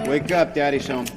Wake up, Daddy's home.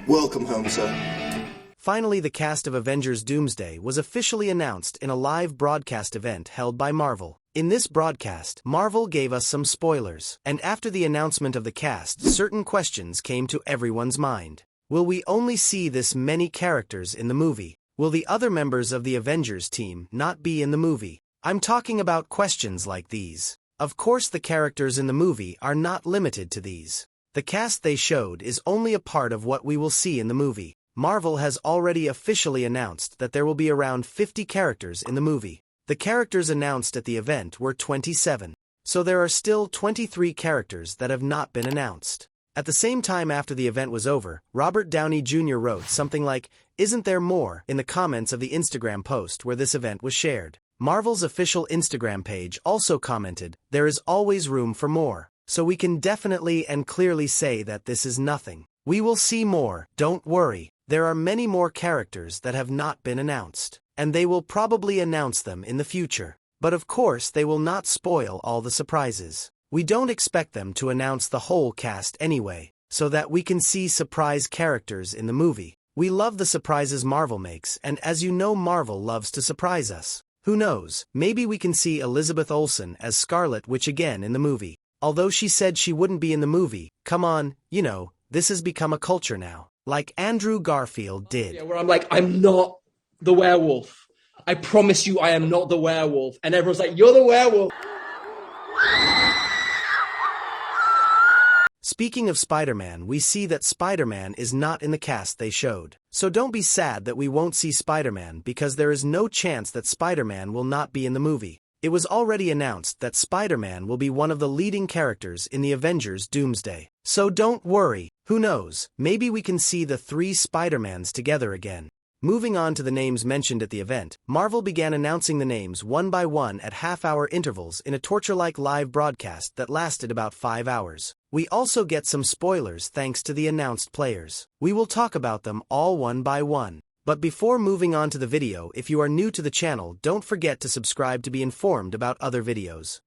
Welcome home, son. Finally, the cast of Avengers Doomsday was officially announced in a live broadcast event held by Marvel. In this broadcast, Marvel gave us some spoilers, and after the announcement of the cast, certain questions came to everyone's mind. Will we only see this many characters in the movie? Will the other members of the Avengers team not be in the movie? I'm talking about questions like these. Of course, the characters in the movie are not limited to these. The cast they showed is only a part of what we will see in the movie. Marvel has already officially announced that there will be around 50 characters in the movie. The characters announced at the event were 27. So there are still 23 characters that have not been announced. At the same time, after the event was over, Robert Downey Jr. wrote something like, "Isn't there more?" in the comments of the Instagram post where this event was shared. Marvel's official Instagram page also commented, "There is always room for more. So we can definitely and clearly say that this is nothing. We will see more, don't worry. There are many more characters that have not been announced, and they will probably announce them in the future. But of course they will not spoil all the surprises. We don't expect them to announce the whole cast anyway, so that we can see surprise characters in the movie. We love the surprises Marvel makes, and as you know, Marvel loves to surprise us. Who knows, maybe we can see Elizabeth Olsen as Scarlet Witch again in the movie. Although she said she wouldn't be in the movie, come on, you know, this has become a culture now. Like Andrew Garfield did. Yeah, where I'm like, I'm not the werewolf. I promise you I am not the werewolf. And everyone's like, you're the werewolf. Speaking of Spider-Man, we see that Spider-Man is not in the cast they showed. So don't be sad that we won't see Spider-Man, because there is no chance that Spider-Man will not be in the movie. It was already announced that Spider-Man will be one of the leading characters in the Avengers Doomsday. So don't worry, who knows, maybe we can see the three Spider-Mans together again. Moving on to the names mentioned at the event, Marvel began announcing the names one by one at half-hour intervals in a torture-like live broadcast that lasted about 5 hours. We also get some spoilers thanks to the announced players. We will talk about them all one by one. But before moving on to the video, if you are new to the channel, don't forget to subscribe to be informed about other videos.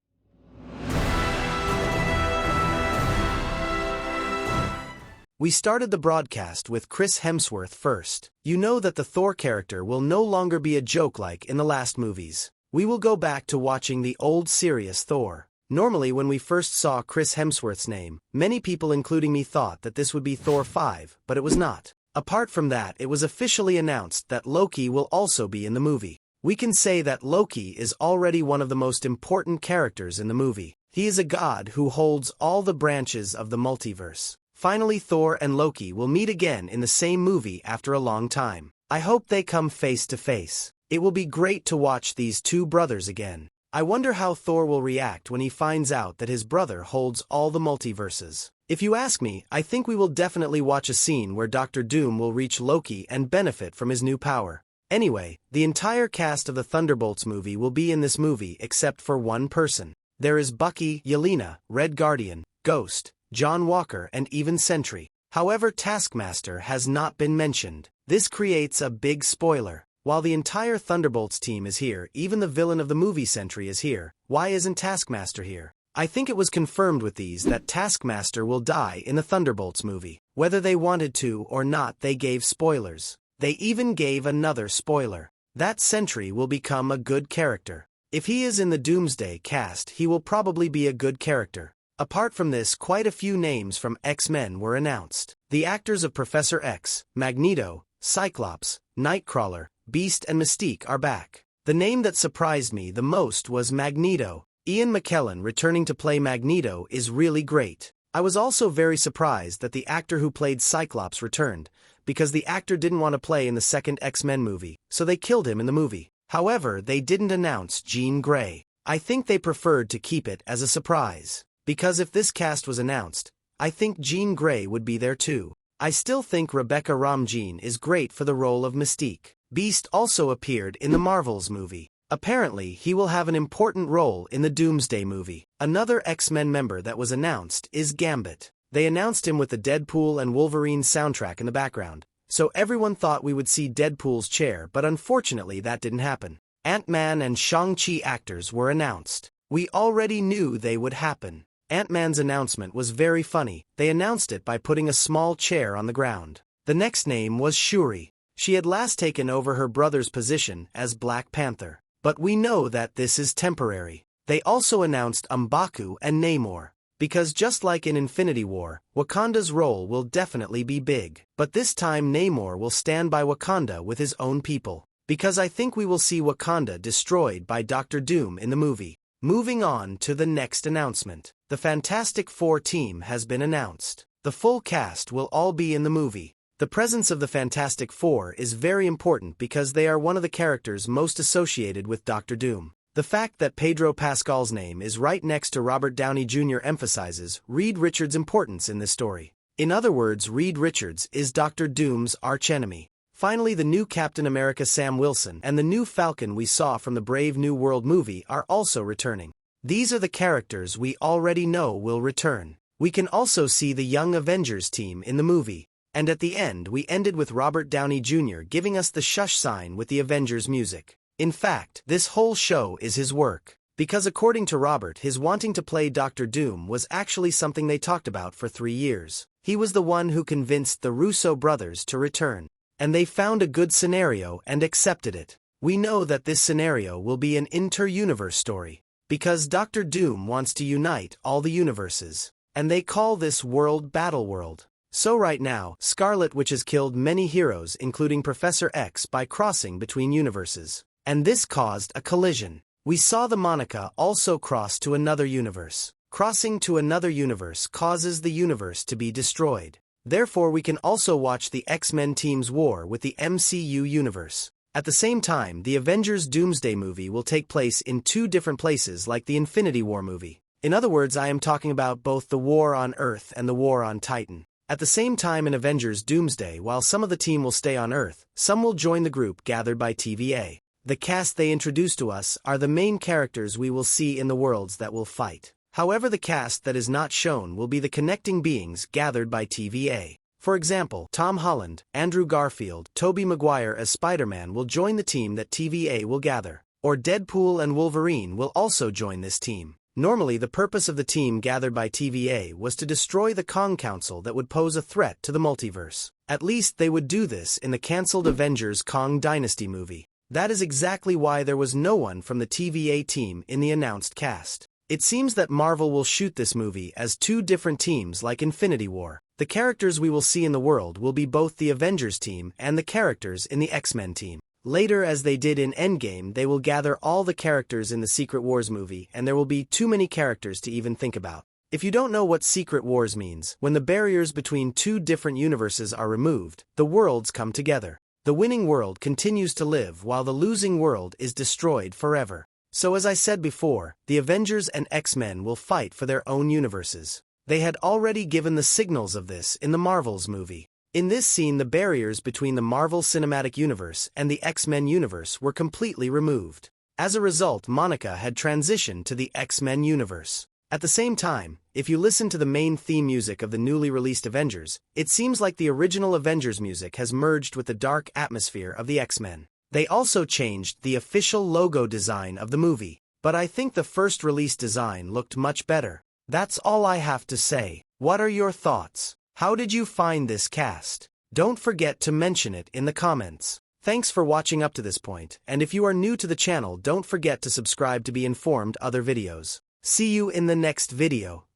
We started the broadcast with Chris Hemsworth first. You know that the Thor character will no longer be a joke like in the last movies. We will go back to watching the old serious Thor. Normally when we first saw Chris Hemsworth's name, many people including me thought that this would be Thor 5, but it was not. Apart from that, it was officially announced that Loki will also be in the movie. We can say that Loki is already one of the most important characters in the movie. He is a god who holds all the branches of the multiverse. Finally, Thor and Loki will meet again in the same movie after a long time. I hope they come face to face. It will be great to watch these two brothers again. I wonder how Thor will react when he finds out that his brother holds all the multiverses. If you ask me, I think we will definitely watch a scene where Dr. Doom will reach Loki and benefit from his new power. Anyway, the entire cast of the Thunderbolts movie will be in this movie except for one person. There is Bucky, Yelena, Red Guardian, Ghost, John Walker, and even Sentry. However, Taskmaster has not been mentioned. This creates a big spoiler. While the entire Thunderbolts team is here, even the villain of the movie Sentry is here. Why isn't Taskmaster here? I think it was confirmed with these that Taskmaster will die in the Thunderbolts movie. Whether they wanted to or not, they gave spoilers. They even gave another spoiler. That Sentry will become a good character. If he is in the Doomsday cast, he will probably be a good character. Apart from this, quite a few names from X-Men were announced. The actors of Professor X, Magneto, Cyclops, Nightcrawler, Beast and Mystique are back. The name that surprised me the most was Magneto. Ian McKellen returning to play Magneto is really great. I was also very surprised that the actor who played Cyclops returned, because the actor didn't want to play in the second X-Men movie, so they killed him in the movie. However, they didn't announce Jean Grey. I think they preferred to keep it as a surprise. Because if this cast was announced, I think Jean Grey would be there too. I still think Rebecca Romijn is great for the role of Mystique. Beast also appeared in the Marvels movie. Apparently, he will have an important role in the Doomsday movie. Another X-Men member that was announced is Gambit. They announced him with the Deadpool and Wolverine soundtrack in the background, so everyone thought we would see Deadpool's chair, but unfortunately that didn't happen. Ant-Man and Shang-Chi actors were announced. We already knew they would happen. Ant-Man's announcement was very funny. They announced it by putting a small chair on the ground. The next name was Shuri. She had last taken over her brother's position as Black Panther. But we know that this is temporary. They also announced M'Baku and Namor. Because just like in Infinity War, Wakanda's role will definitely be big. But this time Namor will stand by Wakanda with his own people. Because I think we will see Wakanda destroyed by Dr. Doom in the movie. Moving on to the next announcement. The Fantastic Four team has been announced. The full cast will all be in the movie. The presence of the Fantastic Four is very important because they are one of the characters most associated with Dr. Doom. The fact that Pedro Pascal's name is right next to Robert Downey Jr. emphasizes Reed Richards' importance in this story. In other words, Reed Richards is Dr. Doom's archenemy. Finally, the new Captain America Sam Wilson and the new Falcon we saw from the Brave New World movie are also returning. These are the characters we already know will return. We can also see the Young Avengers team in the movie. And at the end we ended with Robert Downey Jr. giving us the shush sign with the Avengers music. In fact, this whole show is his work. Because according to Robert, his wanting to play Dr. Doom was actually something they talked about for 3 years. He was the one who convinced the Russo brothers to return. And they found a good scenario and accepted it. We know that this scenario will be an inter-universe story. Because Dr. Doom wants to unite all the universes. And they call this world Battleworld. So right now, Scarlet Witch has killed many heroes including Professor X by crossing between universes. And this caused a collision. We saw the Monica also cross to another universe. Crossing to another universe causes the universe to be destroyed. Therefore we can also watch the X-Men team's war with the MCU universe. At the same time, the Avengers Doomsday movie will take place in 2 different places like the Infinity War movie. In other words, I am talking about both the war on Earth and the war on Titan. At the same time in Avengers Doomsday, while some of the team will stay on Earth, some will join the group gathered by TVA. The cast they introduce to us are the main characters we will see in the worlds that will fight. However, the cast that is not shown will be the connecting beings gathered by TVA. For example, Tom Holland, Andrew Garfield, Tobey Maguire as Spider-Man will join the team that TVA will gather. Or Deadpool and Wolverine will also join this team. Normally, the purpose of the team gathered by TVA was to destroy the Kong Council that would pose a threat to the multiverse. At least they would do this in the cancelled Avengers Kong Dynasty movie. That is exactly why there was no one from the TVA team in the announced cast. It seems that Marvel will shoot this movie as 2 different teams like Infinity War. The characters we will see in the world will be both the Avengers team and the characters in the X-Men team. Later, as they did in Endgame, they will gather all the characters in the Secret Wars movie, and there will be too many characters to even think about. If you don't know what Secret Wars means, when the barriers between 2 different universes are removed, the worlds come together. The winning world continues to live while the losing world is destroyed forever. So as I said before, the Avengers and X-Men will fight for their own universes. They had already given the signals of this in the Marvels movie. In this scene, the barriers between the Marvel Cinematic Universe and the X-Men universe were completely removed. As a result, Monica had transitioned to the X-Men universe. At the same time, if you listen to the main theme music of the newly released Avengers, it seems like the original Avengers music has merged with the dark atmosphere of the X-Men. They also changed the official logo design of the movie, but I think the first release design looked much better. That's all I have to say. What are your thoughts? How did you find this cast? Don't forget to mention it in the comments. Thanks for watching up to this point, and if you are new to the channel, don't forget to subscribe to be informed other videos. See you in the next video.